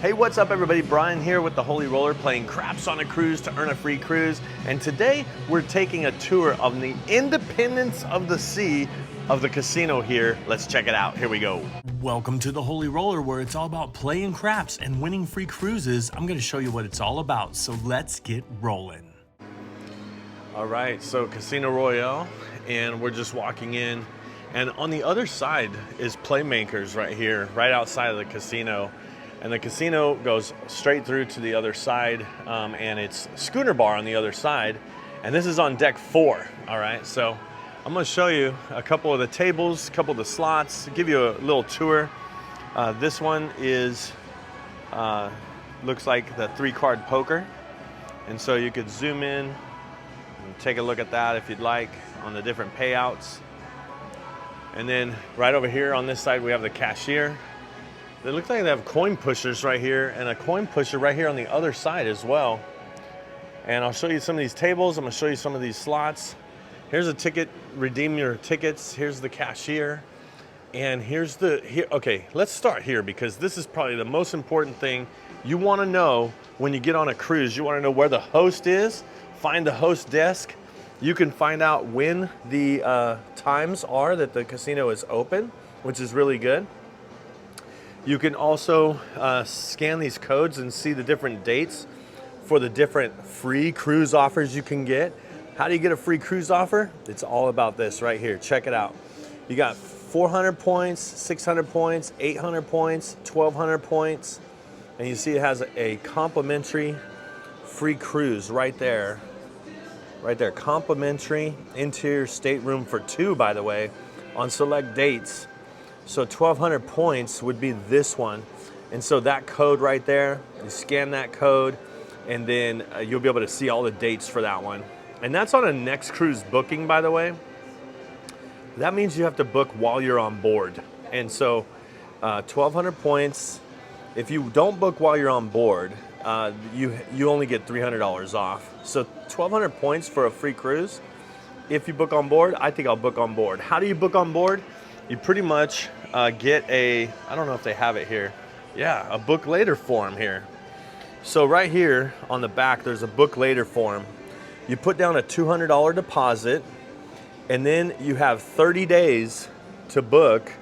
Hey, what's up everybody? Brian here with the Holy Roller playing craps on a cruise to earn a free cruise. And today we're taking a tour of the Independence of the Sea of the casino here. Let's check it out. Here we go. Welcome to the Holy Roller, where it's all about playing craps and winning free cruises. I'm going to show you what it's all about, so let's get rolling. All right, so Casino Royale, and we're just walking in. And on the other side is Playmakers right here, right outside of the casino. And the casino goes straight through to the other side, and it's Schooner Bar on the other side. And this is on deck 4, all right? So I'm gonna show you a couple of the tables, a couple of the slots, give you a little tour. This one is, looks like the 3-card poker. And so you could zoom in and take a look at that if you'd like on the different payouts. And then right over here on this side, we have the cashier. It looks like they have coin pushers right here and a coin pusher right here on the other side as well. And I'll show you some of these tables. I'm gonna show you some of these slots. Here's a ticket, redeem your tickets. Here's the cashier. And here's okay, let's start here because this is probably the most important thing you wanna know when you get on a cruise. You wanna know where the host is, find the host desk. You can find out when the times are that the casino is open, which is really good. You can also scan these codes and see the different dates for the different free cruise offers you can get. How do you get a free cruise offer? It's all about this right here. Check it out. You got 400 points, 600 points, 800 points, 1,200 points, and you see it has a complimentary free cruise right there. Right there, complimentary interior stateroom for 2, by the way, on select dates. So 1,200 points would be this one. And so that code right there, you scan that code, and then you'll be able to see all the dates for that one. And that's on a next cruise booking, by the way. That means you have to book while you're on board. And so 1,200 points. If you don't book while you're on board, you only get $300 off. So 1,200 points for a free cruise. If you book on board, I think I'll book on board. How do you book on board? You pretty much get I don't know if they have it here. Yeah, a book later form here. So right here on the back, there's a book later form. You put down a $200 deposit, and then you have 30 days to book,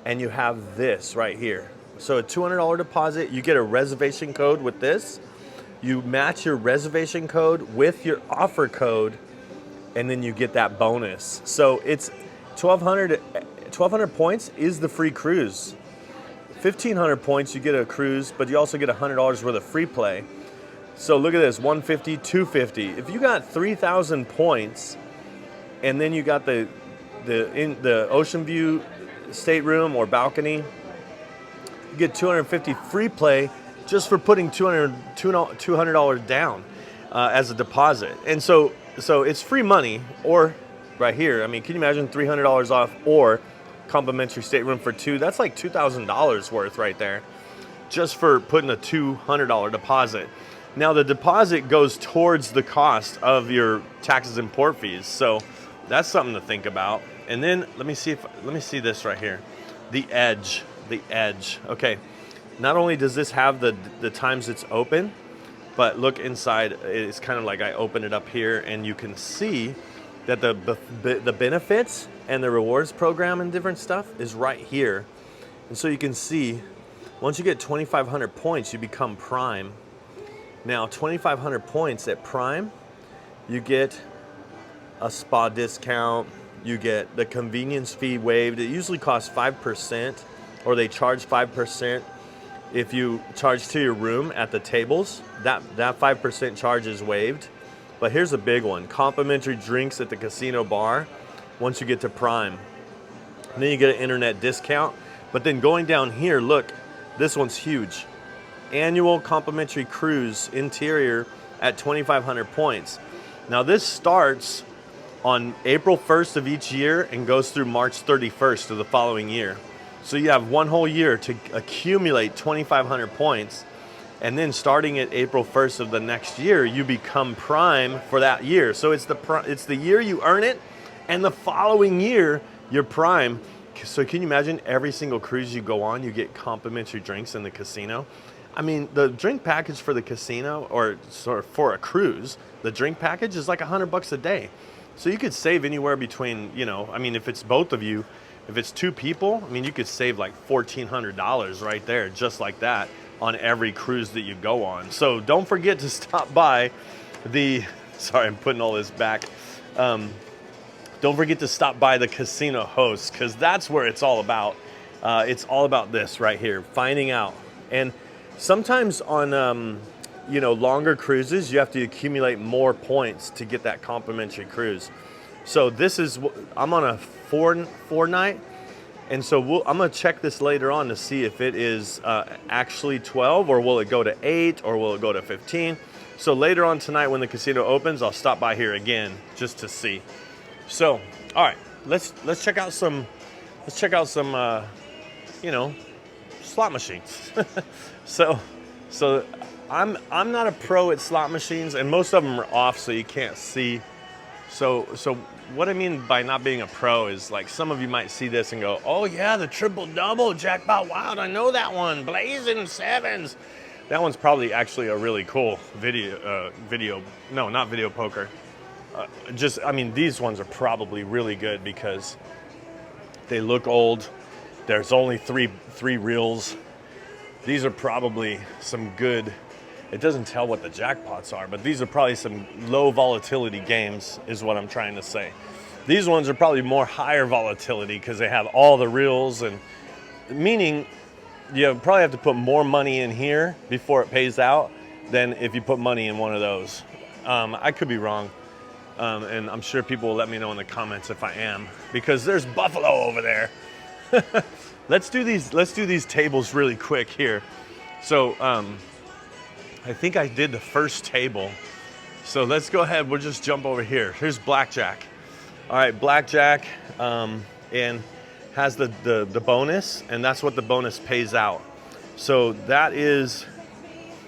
and you have this right here. So a $200 deposit, you get a reservation code with this. You match your reservation code with your offer code, and then you get that bonus. So it's 1,200 points is the free cruise. 1,500 points, you get a cruise, but you also get $100 worth of free play. So look at this, 150, 250. If you got 3,000 points, and then you got the ocean view stateroom or balcony, you get 250 free play just for putting $200 down as a deposit. And so it's free money, or right here, I mean, can you imagine $300 off or complimentary stateroom for 2? That's like $2,000 worth right there, just for putting a $200 deposit. Now the deposit goes towards the cost of your taxes and port fees, so that's something to think about. And then let me see this right here, the edge. Okay, not only does this have the times it's open, but look inside. It's kind of like I open it up here, and you can see that the benefits and the rewards program and different stuff is right here. And so you can see, once you get 2,500 points, you become Prime. Now, 2,500 points at Prime, you get a spa discount, you get the convenience fee waived. It usually costs 5%, or they charge 5%. If you charge to your room at the tables, that 5% charge is waived. But here's a big one, complimentary drinks at the casino bar once you get to Prime. And then you get an internet discount. But then going down here, look, this one's huge. Annual complimentary cruise interior at 2,500 points. Now this starts on April 1st of each year and goes through March 31st of the following year. So you have one whole year to accumulate 2,500 points. And then starting at April 1st of the next year, you become Prime for that year. So it's the year you earn it, and the following year, you're Prime. So can you imagine every single cruise you go on, you get complimentary drinks in the casino? I mean, the drink package for the casino, or sort of for a cruise, the drink package is like $100 a day. So you could save anywhere between, you know, I mean, if it's both of you, if it's 2 people, I mean, you could save like $1,400 right there, just like that, on every cruise that you go on. So don't forget to stop by the, sorry, I'm putting all this back. Don't forget to stop by the casino host, because that's where it's all about. It's all about this right here, finding out. And sometimes on, you know, longer cruises, you have to accumulate more points to get that complimentary cruise. So this is, I'm on a four night, and so I'm gonna check this later on to see if it is actually 12, or will it go to 8, or will it go to 15. So later on tonight when the casino opens, I'll stop by here again just to see. So, all right, let's check out some, you know, slot machines. so I'm not a pro at slot machines, and most of them are off so you can't see. So what I mean by not being a pro is, like, some of you might see this and go, oh yeah, the triple double jackpot wild, I know that one, blazing sevens. That one's probably actually a really cool no, not video poker. I mean, these ones are probably really good because they look old. There's only three reels. These are probably some good, it doesn't tell what the jackpots are, but these are probably some low volatility games is what I'm trying to say. These ones are probably more higher volatility because they have all the reels, and meaning you probably have to put more money in here before it pays out than if you put money in one of those. I could be wrong. And I'm sure people will let me know in the comments if I am, because there's Buffalo over there. Let's do these tables really quick here. So I think I did the first table. So let's go ahead, we'll just jump over here. Here's blackjack. All right, blackjack, and has the bonus, and that's what the bonus pays out. So that is,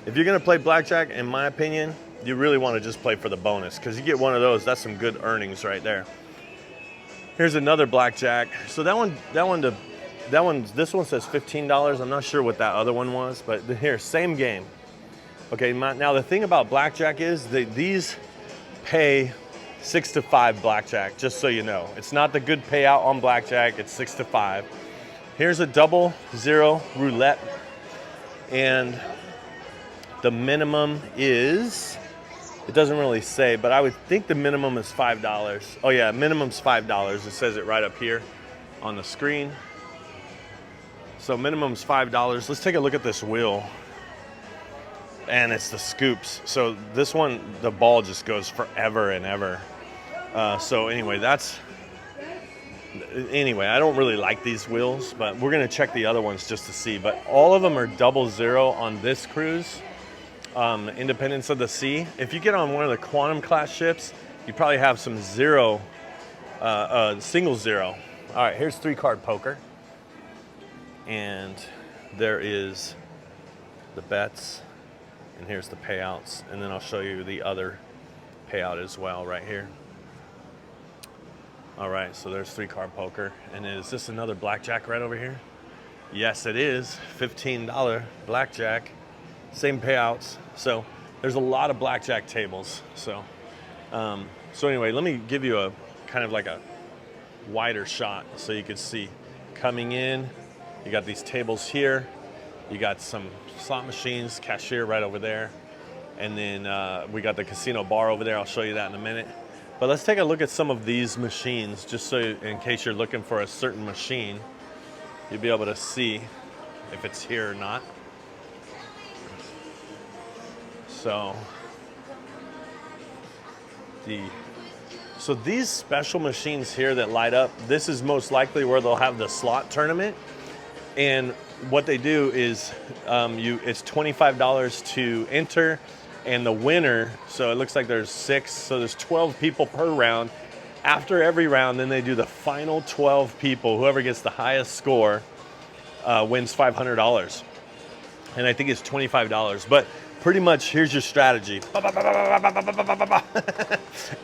if you're gonna play blackjack, in my opinion, you really want to just play for the bonus, because you get one of those, that's some good earnings right there. Here's another blackjack. So this one says $15. I'm not sure what that other one was, but here, same game. Okay, now the thing about blackjack is that these pay 6 to 5 blackjack, just so you know. It's not the good payout on blackjack, it's 6 to 5. Here's a 00 roulette, and the minimum is, it doesn't really say, but I would think the minimum is $5. Oh yeah, minimum's $5. It says it right up here on the screen. So minimum's $5. Let's take a look at this wheel. And it's the scoops. So this one, the ball just goes forever and ever. So anyway, I don't really like these wheels, but we're gonna check the other ones just to see. But all of them are 00 on this cruise. Independence of the Sea. If you get on one of the quantum class ships, you probably have some single zero. All right, here's 3-card poker. And there is the bets, and here's the payouts. And then I'll show you the other payout as well right here. All right, so there's 3-card poker. And is this another blackjack right over here? Yes, it is. $15 blackjack. Same payouts. So there's a lot of blackjack tables. So anyway, let me give you a kind of like a wider shot so you can see. Coming in, you got these tables here. You got some slot machines, cashier right over there. And then we got the casino bar over there. I'll show you that in a minute. But let's take a look at some of these machines, just so in case you're looking for a certain machine, you'll be able to see if it's here or not. So these special machines here that light up, this is most likely where they'll have the slot tournament. And what they do is it's $25 to enter, and the winner, so it looks like there's 6, so there's 12 people per round. After every round, then they do the final 12 people. Whoever gets the highest score wins $500. And I think it's $25. But pretty much, here's your strategy.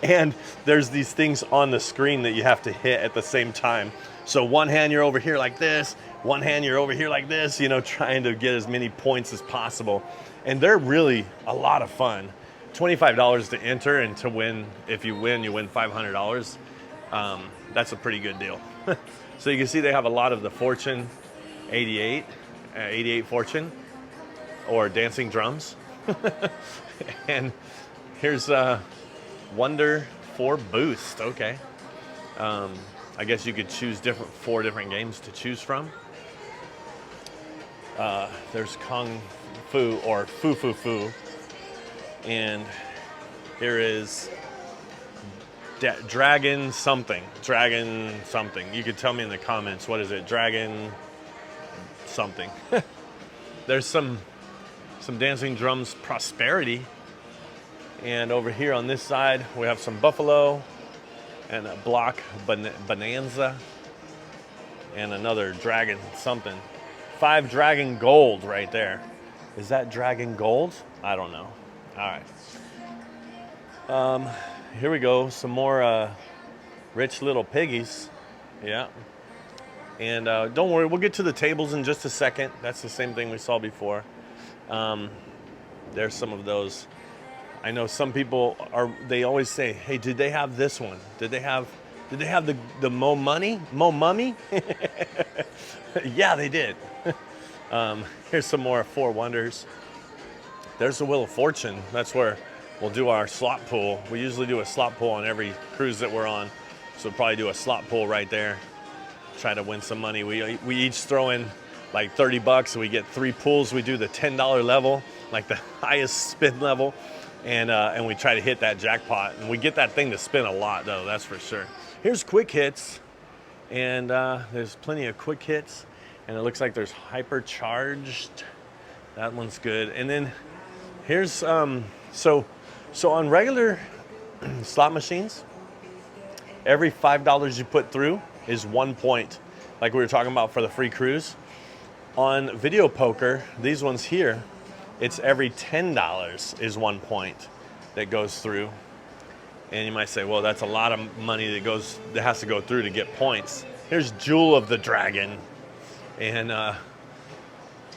And there's these things on the screen that you have to hit at the same time. So one hand you're over here like this, one hand you're over here like this, you know, trying to get as many points as possible. And they're really a lot of fun. $25 to enter, and to win, if you win $500. That's a pretty good deal. So you can see they have a lot of the Fortune 88 Fortune, or dancing drums. And here's Wonder 4 Boost. Okay. I guess you could choose 4 different games to choose from. There's Kung Fu, or Fu Fu Fu. And here is Dragon something. You could tell me in the comments, what is it? Dragon something. There's some dancing drums Prosperity. And over here on this side, we have some Buffalo and a Block Bonanza and another Dragon something. 5 Dragon Gold right there. Is that Dragon Gold? I don't know. All right. Here we go. Some more Rich Little Piggies. Yeah. And don't worry, we'll get to the tables in just a second. That's the same thing we saw before. There's some of those. I know some people they always say, hey, did they have this one? Did they have the Mo Mummy? Yeah, they did. Here's some more 4 Wonders. There's the Wheel of Fortune. That's where we'll do our slot pool. We usually do a slot pool on every cruise that we're on. So we'll probably do a slot pool right there. Try to win some money. We each throw in like 30 bucks and we get 3 pools. We do the $10 level, like the highest spin level. And we try to hit that jackpot. And we get that thing to spin a lot though, that's for sure. Here's Quick Hits. And there's plenty of Quick Hits. And it looks like there's Hypercharged. That one's good. And then here's, so on regular slot machines, every $5 you put through is 1 point, like we were talking about for the free cruise. On video poker, these ones here, it's every $10 is 1 point that goes through. And you might say, well, that's a lot of money that has to go through to get points. Here's Jewel of the Dragon. And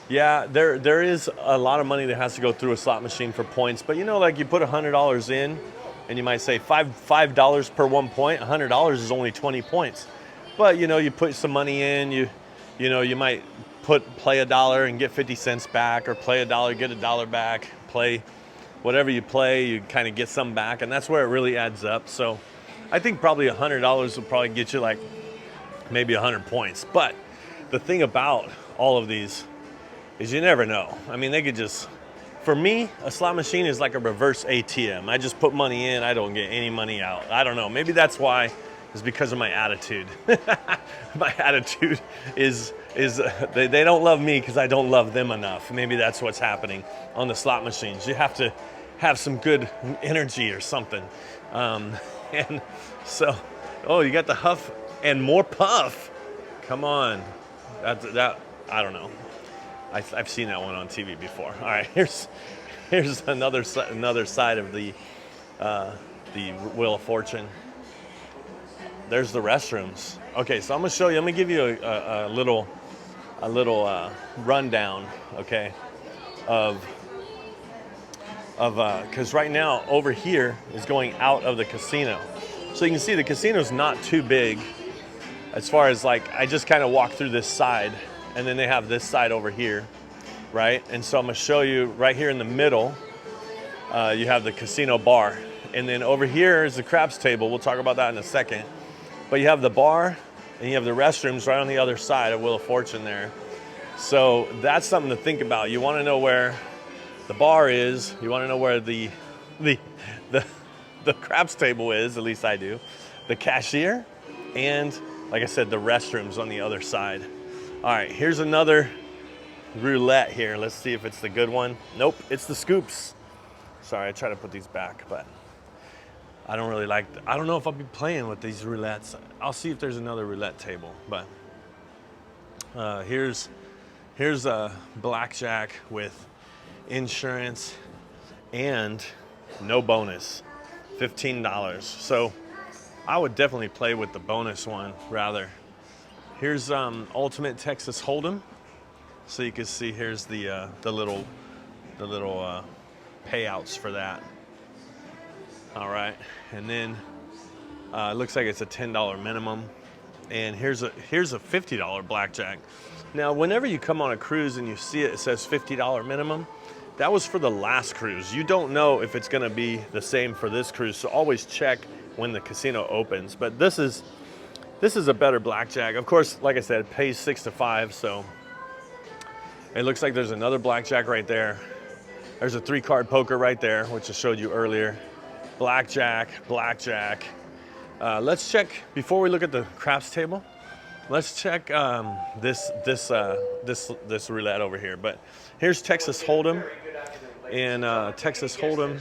yeah, there is a lot of money that has to go through a slot machine for points. But you know, like you put $100 in, and you might say $5 per 1 point. $100 is only 20 points. But you know, you put some money in, you might play $1 and get 50 cents back, or play $1, get $1 back. Play whatever you play, you kind of get some back, and that's where it really adds up. So I think probably $100 will probably get you like maybe 100 points. But the thing about all of these is you never know. I mean, they could just, for me, a slot machine is like a reverse ATM. I just put money in, I don't get any money out. I don't know, maybe that's why, it's because of my attitude. My attitude is they don't love me because I don't love them enough. Maybe that's what's happening on the slot machines. You have to have some good energy or something. And so, oh, you got the Huff and more Puff. Come on. That I don't know. I've seen that one on TV before. All right, here's another side of the Wheel of Fortune. There's the restrooms. Okay, so I'm gonna show you. I'm gonna give you a little rundown, okay, of because right now over here is going out of the casino. So you can see the casino's not too big. As far as like, I just kind of walk through this side, and then they have this side over here, right? And so I'm gonna show you right here in the middle, you have the casino bar. And then over here is the craps table. We'll talk about that in a second. But you have the bar and you have the restrooms right on the other side of Wheel of Fortune there. So that's something to think about. You wanna know where the bar is. You wanna know where the craps table is, at least I do. The cashier, and like I said, the restrooms on the other side. All right, here's another roulette here. Let's see if it's the good one. Nope, it's the scoops. Sorry, I try to put these back, but I don't really like, I don't know if I'll be playing with these roulettes. I'll see if there's another roulette table, but here's a blackjack with insurance and no bonus, $15. So I would definitely play with the bonus one rather Here's Ultimate Texas Hold'em. So you can see here's the little payouts for that. All right, and then it looks like it's a $10 minimum. And here's a $50 blackjack. Now, whenever you come on a cruise and you see it, it says $50 minimum. That was for the last cruise. You don't know if it's gonna be the same for this cruise, so always check when the casino opens. But this is a better blackjack. Of course, like I said, it pays 6 to 5, so it looks like there's another blackjack right there. There's a 3-card poker right there, which I showed you earlier. Blackjack. Let's check, before we look at the craps table, let's check this roulette over here. But here's Texas Hold'em, and Texas Hold'em,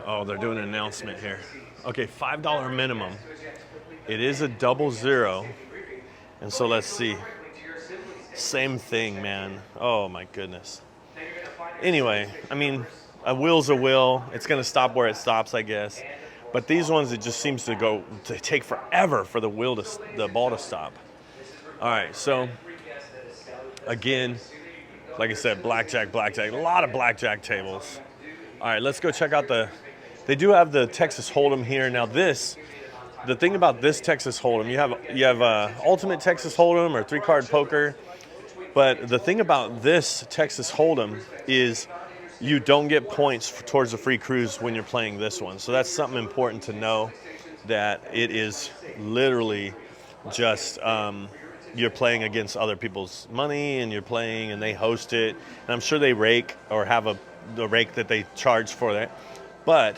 oh, they're doing an announcement here. Okay, $5 minimum. It is a 00, and so let's see. Same thing, man. Oh my goodness. Anyway, I mean, a will's a will. It's gonna stop where it stops, I guess. But these ones, it just seems to take forever for the ball to stop. All right, so again, like I said, blackjack, a lot of blackjack tables. All right, let's go check out they do have the Texas Hold'em here. Now the thing about this Texas Hold'em, you have Ultimate Texas Hold'em or 3-card poker, but the thing about this Texas Hold'em is you don't get points towards a free cruise when you're playing this one. So that's something important to know, that it is literally just you're playing against other people's money, and you're playing and they host it. And I'm sure they rake or have the rake that they charge for that. But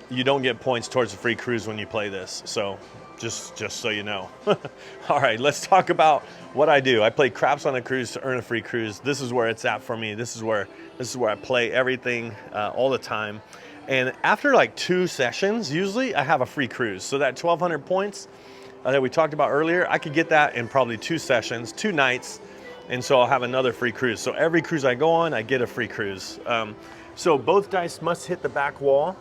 you don't get points towards a free cruise when you play this. So just so you know. All right, let's talk about what I do. I play craps on a cruise to earn a free cruise. This is where it's at for me. This is where I play everything all the time. And after like 2 sessions, usually I have a free cruise. So that 1,200 points that we talked about earlier, I could get that in probably 2 sessions, 2 nights. And so I'll have another free cruise. So every cruise I go on, I get a free cruise. So both dice must hit the back wall.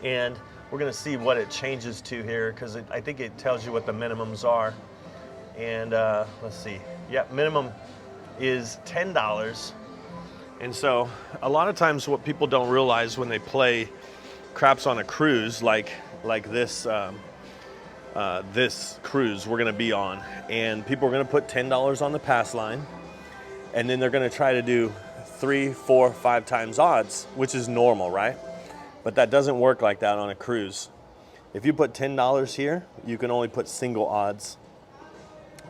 And we're gonna see what it changes to here, because I think it tells you what the minimums are. And let's see. Yep, minimum is $10. And so a lot of times what people don't realize when they play craps on a cruise like this this cruise we're gonna be on, and people are gonna put $10 on the pass line, and then they're gonna try to do 3, 4, 5 times odds, which is normal, right? But that doesn't work like that on a cruise. If you put $10 here, you can only put single odds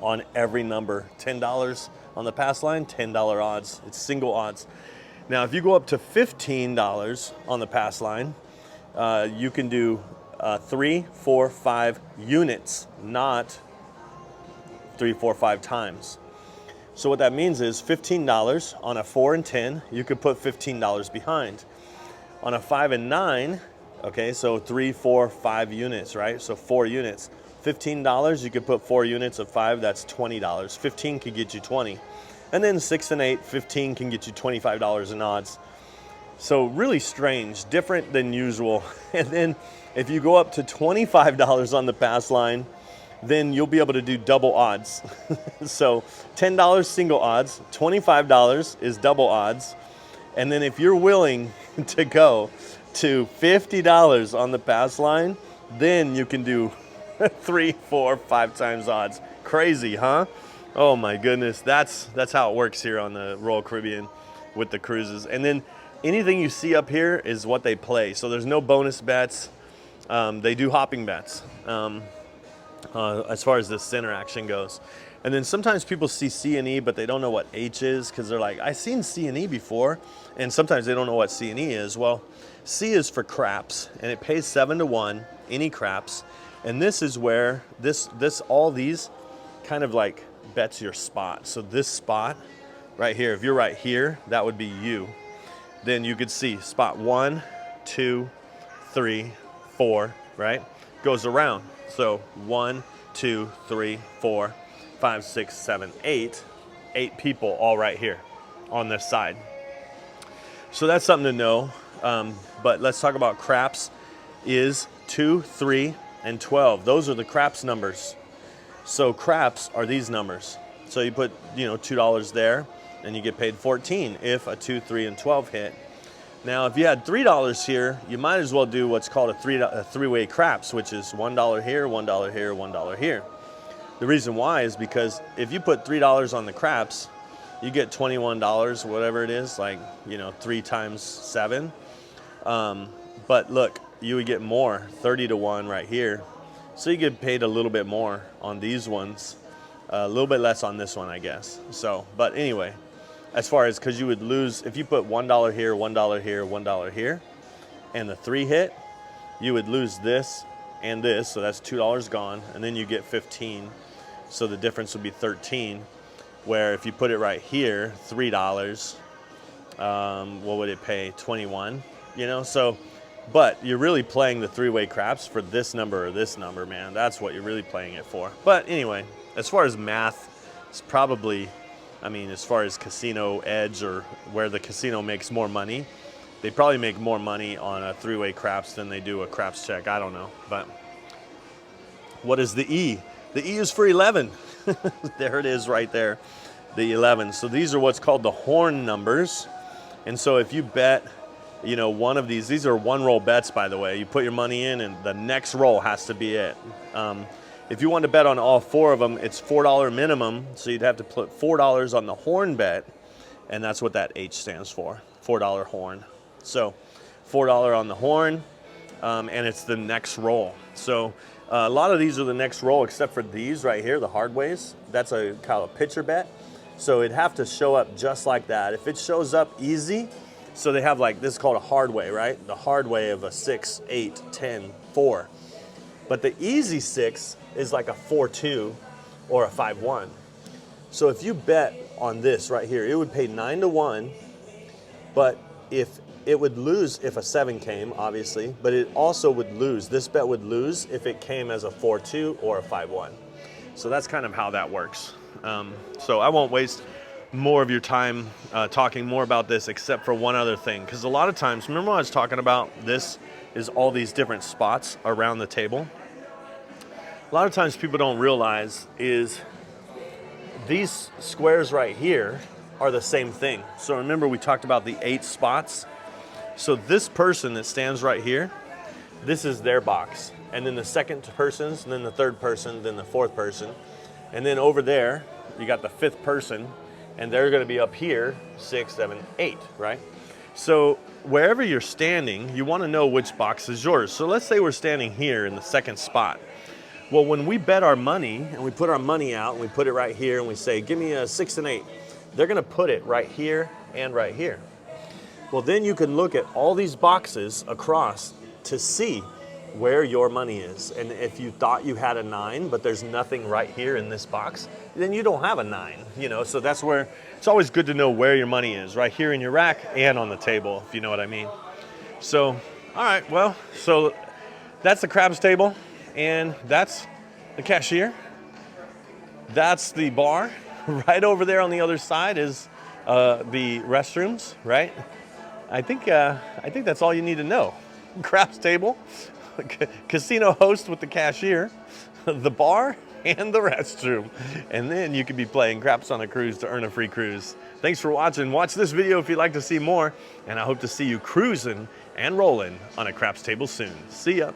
on every number. $10 on the pass line, $10 odds. It's single odds. Now, if you go up to $15 on the pass line, you can do 3, 4, 5 units, not 3, 4, 5 times. So what that means is $15 on a 4 and 10, you could put $15 behind. On a 5 and 9, okay, so 3, 4, 5 units, right? So 4 units. $15, you could put 4 units of 5, that's $20. 15 could get you 20. And then 6 and 8, 15 can get you $25 in odds. So really strange, different than usual. And then if you go up to $25 on the pass line, then you'll be able to do double odds. So $10 single odds, $25 is double odds. And then if you're willing to go to $50 on the pass line, then you can do 3, 4, 5 times odds. Crazy, huh? Oh my goodness, that's how it works here on the Royal Caribbean with the cruises. And then anything you see up here is what they play. So there's no bonus bets. They do hopping bets as far as the center action goes. And then sometimes people see C and E, but they don't know what H is, because they're like, I've seen C and E before. And sometimes they don't know what C and E is. Well, C is for craps, and it pays 7 to 1, any craps. And this is where all these kind of like bets your spot. So this spot right here, if you're right here, that would be you. Then you could see spot 1, 2, 3, 4, right? Goes around. So 1, 2, 3, 4, 5, 6, 7, 8. 8 people all right here on this side. So that's something to know. But let's talk about craps is 2, 3, and 12. Those are the craps numbers. So craps are these numbers. So you put, you know, $2 there, and you get paid 14 if a 2, 3, and 12 hit. Now, if you had $3 here, you might as well do what's called a three-way craps, which is $1 here, $1 here, $1 here. The reason why is because if you put $3 on the craps, you get $21, whatever it is, like, you know, 3 times 7. But look, you would get more, 30 to 1 right here. So you get paid a little bit more on these ones, a little bit less on this one, I guess. So, but anyway, as far as, because you would lose, if you put $1 here, $1 here, $1 here, and the 3 hit, you would lose this and this, so that's $2 gone, and then you get 15. So the difference would be 13, where if you put it right here, $3, what would it pay? 21, you know? So, but you're really playing the three-way craps for this number or this number, man. That's what you're really playing it for. But anyway, as far as math, it's probably, I mean, as far as casino edge or where the casino makes more money, they probably make more money on a three-way craps than they do a craps check. I don't know. But what is the E? The E is for 11. There it is right there, the 11. So these are what's called the horn numbers. And so if you bet, you know, one of these are one roll bets, by the way. You put your money in and the next roll has to be it. If you want to bet on all 4 of them, it's $4 minimum. So you'd have to put $4 on the horn bet. And that's what that H stands for, $4 horn. So $4 on the horn, and it's the next roll. So a lot of these are the next roll, except for these right here, the hard ways. That's a kind of a pitcher bet. So it'd have to show up just like that. If it shows up easy, so they have like, this is called a hard way, right? The hard way of a 6, 8, 10, 4. But the easy 6 is like a 4-2 or a 5-1. So if you bet on this right here, it would pay 9 to 1, but if it would lose if a 7 came, obviously, but it also would lose. This bet would lose if it came as a 4-2 or a 5-1. So that's kind of how that works. So I won't waste more of your time talking more about this, except for one other thing. Because a lot of times, remember when I was talking about this is all these different spots around the table? A lot of times people don't realize is these squares right here are the same thing. So remember we talked about the 8 spots? So this person that stands right here, this is their box. And then the second person's, and then the third person, then the fourth person. And then over there, you got the 5th person, and they're gonna be up here, 6, 7, 8, right? So wherever you're standing, you wanna know which box is yours. So let's say we're standing here in the 2nd spot. Well, when we bet our money, and we put our money out, and we put it right here, and we say, give me a 6 and 8, they're gonna put it right here and right here. Well, then you can look at all these boxes across to see where your money is. And if you thought you had a 9, but there's nothing right here in this box, then you don't have a 9, you know? So that's where, it's always good to know where your money is, right here in your rack and on the table, if you know what I mean. So, all right, well, so that's the craps table, and that's the cashier. That's the bar. Right over there on the other side is the restrooms, right? I think that's all you need to know. Craps table, casino host with the cashier, the bar, and the restroom. And then you could be playing craps on a cruise to earn a free cruise. Thanks for watching. Watch this video if you'd like to see more, and I hope to see you cruising and rolling on a craps table soon. See ya.